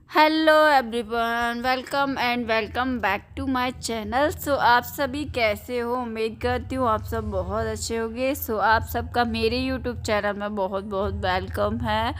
Hello everyone, welcome back to my channel. आप सभी कैसे हो? उम्मीद करती हूँ आप सब बहुत अच्छे होंगे। आप सबका मेरे यूट्यूब चैनल में बहुत बहुत वेलकम है।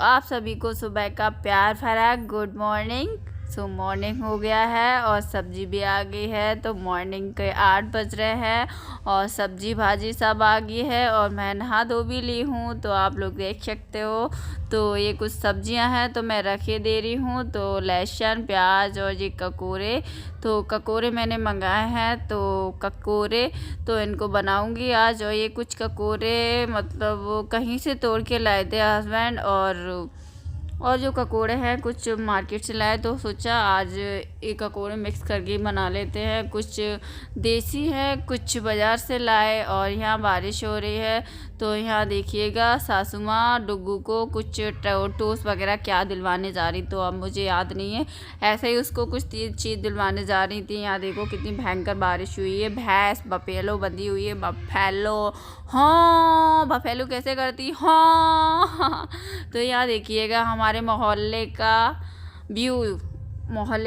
आप सभी को सुबह का प्यार भरा गुड मॉर्निंग। मॉर्निंग हो गया है और सब्जी भी आ गई है। तो मॉर्निंग के 8 बज रहे हैं और सब्जी भाजी सब आ गई है और मैं नहा धो भी ली हूँ। तो आप लोग देख सकते हो। तो ये कुछ सब्जियां हैं तो मैं रखे दे रही हूँ। तो लहसुन प्याज और ये ककोरे, तो ककोरे मैंने मंगाए हैं। तो ककोरे तो इनको बनाऊंगी आज। और ये कुछ ककोरे मतलब वो कहीं से तोड़ के लाए थे हस्बैंड, और जो ककोड़े हैं कुछ मार्केट से लाए। तो सोचा आज ये ककोड़े मिक्स करके बना लेते हैं। कुछ देसी है, कुछ बाज़ार से लाए। और यहाँ बारिश हो रही है तो यहाँ देखिएगा सासू माँ डुग्गू को कुछ टोस्ट वगैरह क्या दिलवाने जा रही, तो अब मुझे याद नहीं है। ऐसे ही उसको कुछ चीज़ दिलवाने जा रही थी। यहाँ देखो कितनी भयंकर बारिश हुई है। भैंस बफेलो बंधी हुई है। बफेलो, हाँ बफेलो कैसे करती, हाँ। तो यहाँ देखिएगा हमारे मोहल्ले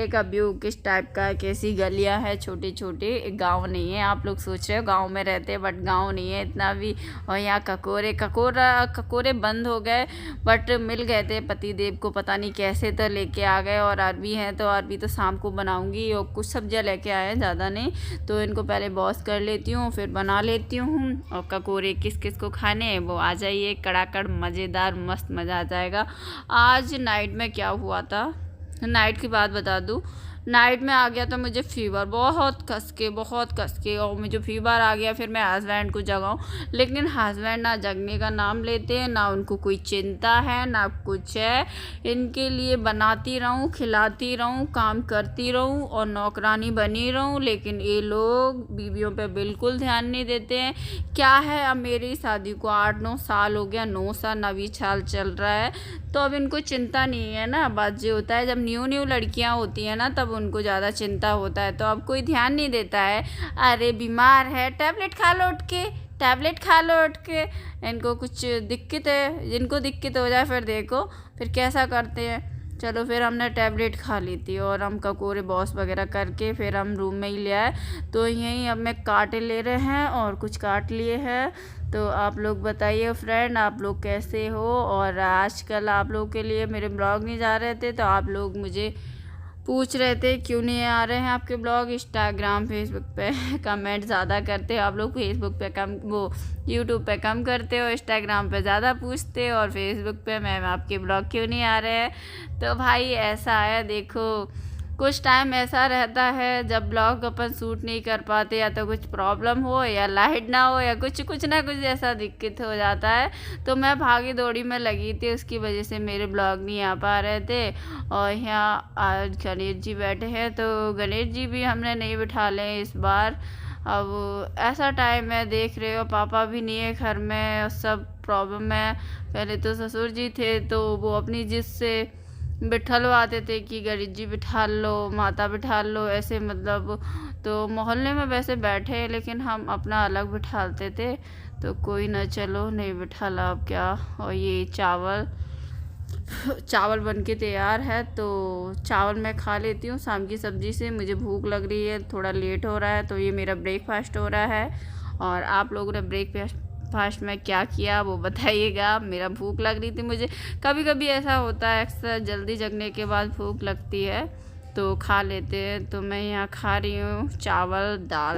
का व्यू किस टाइप का है। कैसी गलियां हैं, छोटे छोटे। गांव नहीं है, आप लोग सोच रहे हो गांव में रहते हैं, बट गांव नहीं है इतना भी। और यहाँ ककोरे बंद हो गए, बट मिल गए थे पति देव को, पता नहीं कैसे तो लेके आ गए। और अरबी हैं तो अरबी तो शाम को बनाऊंगी। और कुछ सब्जियां लेके आए हैं, ज़्यादा नहीं। तो इनको पहले वॉश कर लेती हूँ फिर बना लेती हूँ। और ककोरे किस किस को खाने हैं वो आ जाइए, कड़ाकड़ मज़ेदार मस्त मज़ा आ जाएगा। आज नाइट में क्या हुआ था, नाइट की बात बता दूँ। नाइट में आ गया था मुझे फीवर, बहुत कस के। और मुझे फीवर आ गया। फिर मैं हस्बैंड को जगाऊँ, लेकिन हस्बैंड ना जगने का नाम लेते हैं, ना उनको कोई चिंता है ना कुछ है। इनके लिए बनाती रहूँ, खिलाती रहूँ, काम करती रहूँ और नौकरानी बनी रहूँ, लेकिन ये लोग बीवियों पे बिल्कुल ध्यान नहीं देते हैं। क्या है, अब मेरी शादी को 8-9 साल हो गया, 9 साल 9वीं साल चल रहा है। तो अब इनको चिंता नहीं है ना। बात ये होता है जब न्यू लड़कियां होती हैं ना, तब उनको ज़्यादा चिंता होता है। तो अब कोई ध्यान नहीं देता है। अरे बीमार है, टैबलेट खा लो उठ के। इनको कुछ दिक्कत है, जिनको दिक्कत हो जाए फिर देखो फिर कैसा करते हैं। चलो फिर हमने टैबलेट खा ली थी और हम ककोरे बॉस वगैरह करके फिर हम रूम में ही ले आए। तो यहीं अब मैं काटे ले रहे हैं और कुछ काट लिए हैं। तो आप लोग बताइए फ्रेंड, आप लोग कैसे हो? और आजकल आप लोग के लिए मेरे ब्लॉग नहीं जा रहे थे, तो आप लोग मुझे पूछ रहे थे क्यों नहीं आ रहे हैं आपके ब्लॉग। इंस्टाग्राम फेसबुक पे कमेंट ज़्यादा करते हो आप लोग, फेसबुक पे कम, वो यूट्यूब पे कम करते हो, इंस्टाग्राम पे ज़्यादा पूछते हो और फेसबुक पे मैम आपके ब्लॉग क्यों नहीं आ रहे हैं। तो भाई ऐसा है, देखो कुछ टाइम ऐसा रहता है जब ब्लॉग अपन शूट नहीं कर पाते, या तो कुछ प्रॉब्लम हो या लाइट ना हो या कुछ ना कुछ ऐसा दिक्कत हो जाता है। तो मैं भागी दौड़ी में लगी थी, उसकी वजह से मेरे ब्लॉग नहीं आ पा रहे थे। और यहाँ आज गणेश जी बैठे हैं, तो गणेश जी भी हमने नहीं बिठा लें इस बार। अब ऐसा टाइम है, देख रहे हो पापा भी नहीं है घर में, सब प्रॉब्लम है। पहले तो ससुर जी थे तो वो अपनी जिद से बिठलवाते थे कि गणेश जी बिठा लो, माता बिठा लो, ऐसे मतलब। तो मोहल्ले में वैसे बैठे, लेकिन हम अपना अलग बिठाते थे। तो कोई ना, चलो नहीं बिठाला अब क्या। और ये चावल बन के तैयार है, तो चावल मैं खा लेती हूँ शाम की सब्ज़ी से। मुझे भूख लग रही है, थोड़ा लेट हो रहा है, तो ये मेरा ब्रेकफास्ट हो रहा है। और आप लोगों ने ब्रेकफास्ट में क्या किया वो बताइएगा। मेरा भूख लग रही थी मुझे। कभी कभी ऐसा होता है, अक्सर जल्दी जगने के बाद भूख लगती है तो खा लेते हैं। तो मैं यहाँ खा रही हूँ चावल दाल।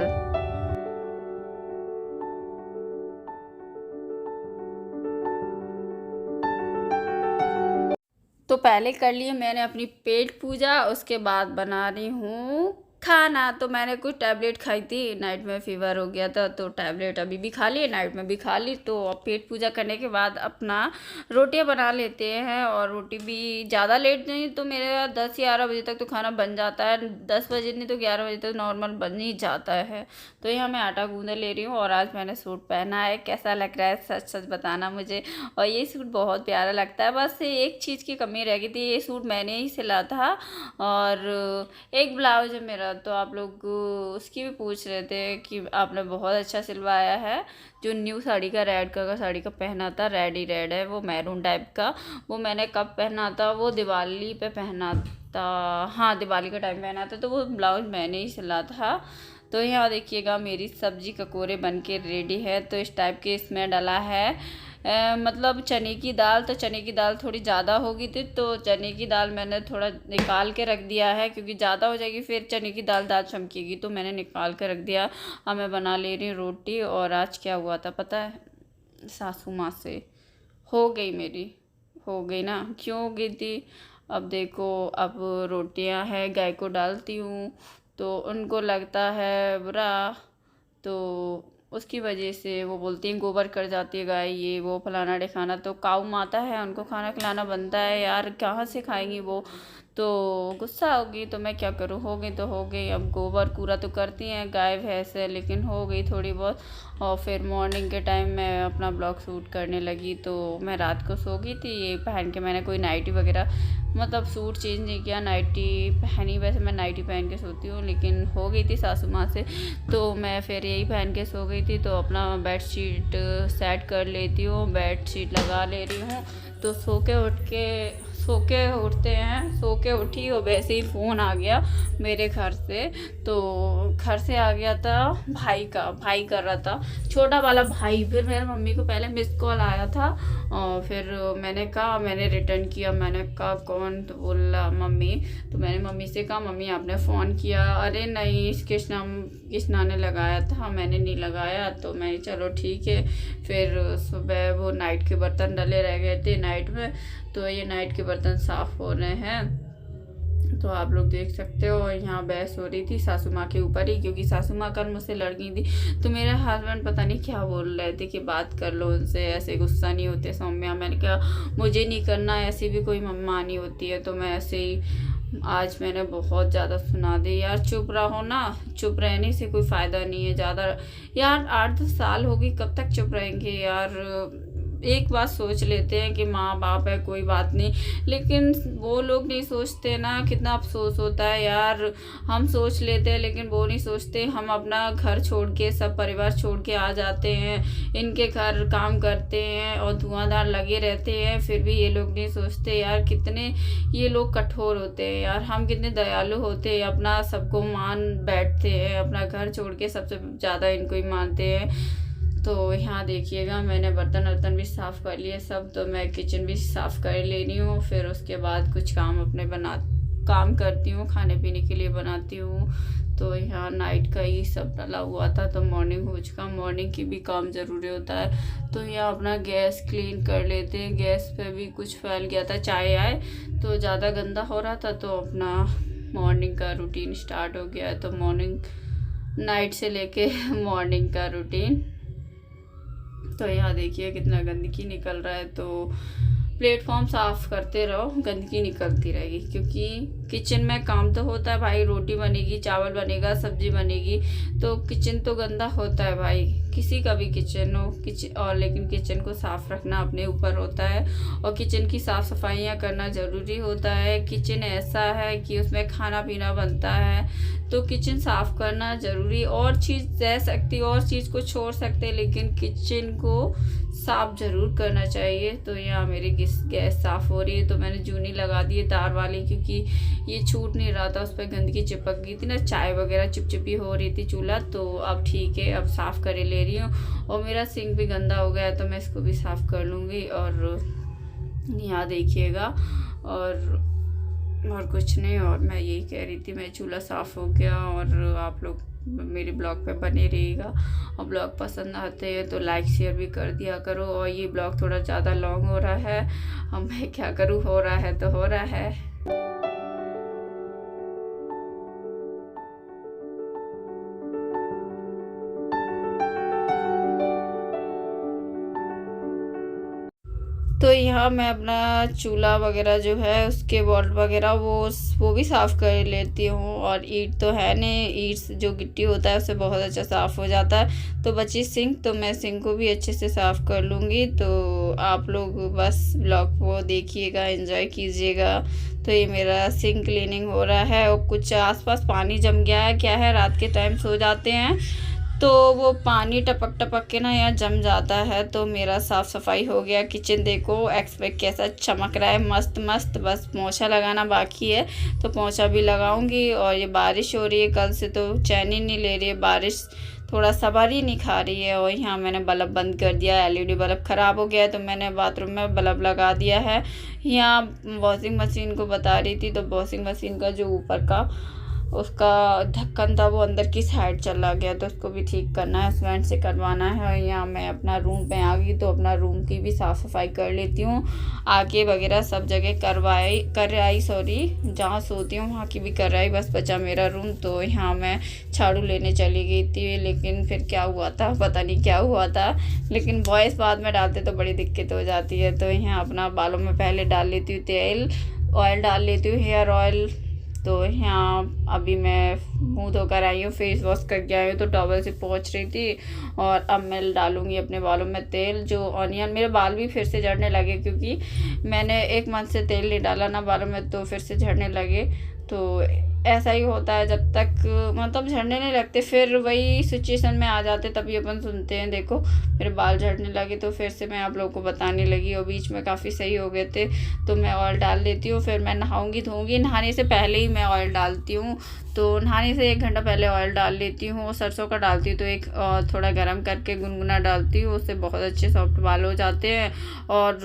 तो पहले कर लिए मैंने अपनी पेट पूजा, उसके बाद बना रही हूँ खाना। तो मैंने कुछ टैबलेट खाई थी, नाइट में फीवर हो गया था, तो टैबलेट अभी भी खा ली, नाइट में भी खा ली। तो अब पेट पूजा करने के बाद अपना रोटियां बना लेते हैं। और रोटी भी ज़्यादा लेट नहीं, तो मेरे 10-11 बजे तक तो खाना बन जाता है। 10 बजे नहीं तो 11 बजे तक नॉर्मल बन ही जाता है। तो यहाँ मैं आटा गूँध ले रही हूँ। और आज मैंने सूट पहना है, कैसा लग रहा है सच सच बताना मुझे। और ये सूट बहुत प्यारा लगता है, बस एक चीज़ की कमी रह गई थी, ये सूट मैंने ही सिला था। और एक ब्लाउज है मेरा वगैरह, तो आप लोग उसकी भी पूछ रहे थे कि आपने बहुत अच्छा सिलवाया है। जो न्यू साड़ी का रेड कलर का साड़ी का पहना था, रेड ही रेड है, वो मैरून टाइप का, वो मैंने कब पहना था, वो दिवाली पे पहना था। हाँ, दिवाली का टाइम पहना था, तो वो ब्लाउज मैंने ही सिला था। तो यहाँ देखिएगा मेरी सब्जी ककोरे बन के रेडी है। तो इस टाइप के इसमें डला है मतलब चने की दाल। तो चने की दाल थोड़ी ज़्यादा होगी थी, तो चने की दाल मैंने थोड़ा निकाल के रख दिया है, क्योंकि ज़्यादा हो जाएगी फिर चने की दाल दाल चमकेगी, तो मैंने निकाल के रख दिया। अब मैं बना ले रही हूँ रोटी। और आज क्या हुआ था पता है, सासू माँ से हो गई मेरी, हो गई ना, क्यों हो गई थी, अब देखो। अब रोटियां हैं, गाय को डालती हूँ तो उनको लगता है बुरा, तो उसकी वजह से वो बोलती हैं गोबर कर जाती है गाय, ये वो फलाना ढिकाना। तो काऊ माता है, उनको खाना खिलाना बनता है यार, कहाँ से खाएंगी वो, तो गुस्सा होगी। तो मैं क्या करूँ, हो गई तो हो गई। अब गोबर कूड़ा तो करती हैं गाय भैंस है, लेकिन हो गई थोड़ी बहुत। और फिर मॉर्निंग के टाइम मैं अपना ब्लॉग शूट करने लगी। तो मैं रात को सो गई थी, ये पहन के मैंने कोई नाइटी वगैरह मतलब सूट चेंज नहीं किया, नाइटी पहनी। वैसे मैं नाइटी पहन के सोती हूँ, लेकिन हो गई थी सासू माँ से, तो मैं फिर यही पहन के सो गई थी। तो अपना बेड शीट सेट कर लेती हूँ, बेड शीट लगा ले रही हूँ। तो सो के उठते हैं, सो के उठी और वैसे ही फ़ोन आ गया मेरे घर से। तो घर से आ गया था भाई कर रहा था, छोटा वाला भाई। फिर मेरे मम्मी को पहले मिस कॉल आया था, और फिर मैंने रिटर्न किया। मैंने कहा कौन, तो बोला मम्मी। तो मैंने मम्मी से कहा मम्मी आपने फ़ोन किया, अरे नहीं कृष्णा ने लगाया था, मैंने नहीं लगाया। तो मैं चलो ठीक है। फिर सुबह वो नाइट के बर्तन डले रह गए थे नाइट में, तो ये नाइट के बर्तन साफ़ हो रहे हैं। तो आप लोग देख सकते हो यहाँ बहस हो रही थी सासू माँ के ऊपर ही, क्योंकि सासू माँ कल मुझसे लड़ गई थी। तो मेरे हस्बैंड पता नहीं क्या बोल रहे थे कि बात कर लो उनसे, ऐसे गुस्सा नहीं होते सौम्या। मैंने कहा मुझे नहीं करना, ऐसी भी कोई मम्मा नहीं होती है। तो मैं ऐसे ही आज मैंने बहुत ज़्यादा सुना दी। यार चुप रहो ना, चुप रहने से कोई फ़ायदा नहीं है ज़्यादा। यार 8-10 साल होगी, कब तक चुप रहेंगे यार। एक बात सोच लेते हैं कि माँ बाप है कोई बात नहीं, लेकिन वो लोग नहीं सोचते ना, कितना अफसोस होता है यार। हम सोच लेते हैं लेकिन वो नहीं सोचते। हम अपना घर छोड़ के, सब परिवार छोड़ के आ जाते हैं, इनके घर काम करते हैं और धुआंधार लगे रहते हैं, फिर भी ये लोग नहीं सोचते यार। कितने ये लोग कठोर होते हैं यार, हम कितने दयालु होते हैं, अपना सबको मान बैठते हैं, अपना घर छोड़ के सबसे ज़्यादा इनको ही मानते हैं। तो यहाँ देखिएगा मैंने बर्तन वर्तन भी साफ़ कर लिए सब। तो मैं किचन भी साफ़ कर ले रही हूँ, फिर उसके बाद कुछ काम अपने काम करती हूँ, खाने पीने के लिए बनाती हूँ। तो यहाँ नाइट का ही सब डला हुआ था, तो मॉर्निंग हो चुका। मॉर्निंग की भी काम ज़रूरी होता है। तो यहाँ अपना गैस क्लीन कर लेते हैं। गैस पे भी कुछ फैल गया था, चाय आए तो ज़्यादा गंदा हो रहा था, तो अपना मॉर्निंग का रूटीन स्टार्ट हो गया है। तो नाइट से लेके मॉर्निंग का रूटीन। तो यहाँ देखिए कितना गंदगी निकल रहा है। तो प्लेटफॉर्म साफ़ करते रहो, गंदगी निकलती रहेगी, क्योंकि किचन में काम तो होता है भाई। रोटी बनेगी, चावल बनेगा, सब्जी बनेगी, तो किचन तो गंदा होता है भाई, किसी का भी किचन हो। और लेकिन किचन को साफ़ रखना अपने ऊपर होता है, और किचन की साफ़ सफाइयाँ करना ज़रूरी होता है। किचन ऐसा है कि उसमें खाना पीना बनता है, तो किचन साफ़ करना ज़रूरी। और चीज़ रह सकती, और चीज़ को छोड़ सकते, लेकिन किचन को साफ़ ज़रूर करना चाहिए। तो यहाँ मेरी गैस साफ़ हो रही है। तो मैंने जूनी लगा दी है तार वाली, क्योंकि ये छूट नहीं रहा था, उस पर गंदगी चिपक गई थी ना, चाय वगैरह चिपचिपी हो रही थी चूल्हा। तो अब ठीक है, अब साफ़ करे ले रही हूँ। और मेरा सिंक भी गंदा हो गया है, तो मैं इसको भी साफ़ कर लूँगी। और यहाँ देखिएगा, और कुछ नहीं। और मैं यही कह रही थी, मैं चूल्हा साफ़ हो गया। और आप लोग मेरे ब्लॉग पे बने रहिएगा, और ब्लॉग पसंद आते हैं तो लाइक शेयर भी कर दिया करो। और ये ब्लॉग थोड़ा ज़्यादा लॉन्ग हो रहा है, अब मैं क्या करूँ, हो रहा है तो हो रहा है। तो यहाँ मैं अपना चूल्हा वगैरह जो है उसके बॉल वगैरह वो भी साफ़ कर लेती हूँ। और ईंट तो है नहीं, ईंट जो गिट्टी होता है उससे बहुत अच्छा साफ़ हो जाता है। तो बची सिंक, तो मैं सिंक को भी अच्छे से साफ़ कर लूँगी। तो आप लोग बस ब्लॉग को देखिएगा, एंजॉय कीजिएगा। तो ये मेरा सिंक क्लीनिंग हो रहा है और कुछ आसपास पानी जम गया है। क्या है, रात के टाइम सो जाते हैं तो वो पानी टपक टपक के ना यहाँ जम जाता है। तो मेरा साफ़ सफाई हो गया। किचन देखो एक्सपेक्ट कैसा चमक रहा है, मस्त मस्त। बस पोंछा लगाना बाकी है, तो पोंछा भी लगाऊंगी। और ये बारिश हो रही है कल से, तो चैन ही नहीं ले रही है बारिश, थोड़ा सबर ही नहीं खा रही है। और यहाँ मैंने बल्ब बंद कर दिया, एलईडी बल्ब ख़राब हो गया है तो मैंने बाथरूम में बल्ब लगा दिया है। यहाँ वॉशिंग मशीन को बता रही थी, तो वॉशिंग मशीन का जो ऊपर का उसका ढक्कन था वो अंदर की साइड चला गया, तो उसको भी ठीक करना है, सीमेंट से करवाना है। और यहाँ मैं अपना रूम पे आ गई, तो अपना रूम की भी साफ़ सफाई कर लेती हूँ। आगे वगैरह सब जगह कराई जहाँ सोती हूँ वहाँ की भी कराई, बस बचा मेरा रूम। तो यहाँ मैं झाड़ू लेने चली गई थी, लेकिन फिर क्या हुआ था पता नहीं क्या हुआ था, लेकिन वॉइस बाद में डालते तो बड़ी दिक्कत हो जाती है। तो यहाँ अपना बालों में पहले डाल लेती हूँ तेल, ऑयल डाल लेती हूँ, हेयर ऑयल। तो यहाँ अभी मैं मुंह धोकर आई हूँ, फेस वॉश करके आई हूँ, तो टॉवल से पोंछ रही थी। और अब मैं डालूँगी अपने बालों में तेल, जो ऑनियन। मेरे बाल भी फिर से झड़ने लगे, क्योंकि मैंने 1 मंथ से तेल नहीं डाला ना बालों में, तो फिर से झड़ने लगे। तो ऐसा ही होता है, जब तक मतलब झड़ने नहीं लगते फिर वही सिचुएशन में आ जाते तभी अपन सुनते हैं। देखो मेरे बाल झड़ने लगे, तो फिर से मैं आप लोगों को बताने लगी, और बीच में काफ़ी सही हो गए थे। तो मैं ऑयल डाल लेती हूँ, फिर मैं नहाऊंगी धोऊंगी। नहाने से पहले ही मैं ऑयल डालती हूँ, तो नहाने से 1 घंटा पहले ऑयल डाल लेती हूँ। सरसों का डालती हूँ, तो एक थोड़ा गर्म करके गुनगुना डालती हूँ, उससे बहुत अच्छे सॉफ्ट बाल हो जाते हैं। और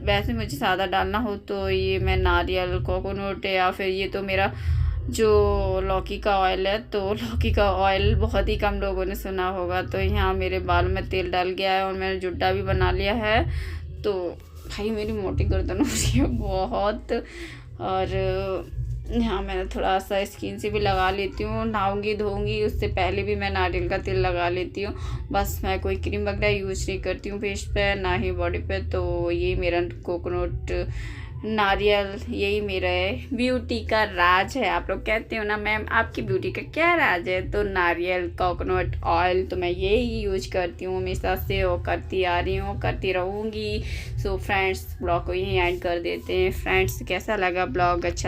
वैसे मुझे सादा डालना हो तो ये मैं नारियल, कोकोनट, या फिर ये तो मेरा जो लौकी का ऑयल है, तो लौकी का ऑयल बहुत ही कम लोगों ने सुना होगा। तो यहाँ मेरे बाल में तेल डाल गया है और मैंने जुड्डा भी बना लिया है। तो भाई मेरी मोटी गर्दन हो रही है बहुत। और यहाँ मैंने थोड़ा सा स्किन से भी लगा लेती हूँ, नहाऊंगी धोऊंगी उससे पहले भी मैं नारियल का तेल लगा लेती हूँ। बस मैं कोई क्रीम वगैरह यूज नहीं करती हूँ फेस पे, ना ही बॉडी पे। तो ये मेरा कोकोनट, नारियल, यही मेरा है ब्यूटी का राज है। आप लोग कहते हो ना मैम आपकी ब्यूटी का क्या राज है, तो नारियल, कोकोनट ऑयल, तो मैं यही यूज करती हूँ हमेशा से, और करती आ रही हूँ, करती रहूँगी। सो फ्रेंड्स, ब्लॉग को यहीं ऐड कर देते हैं। फ्रेंड्स कैसा लगा ब्लॉग, अच्छा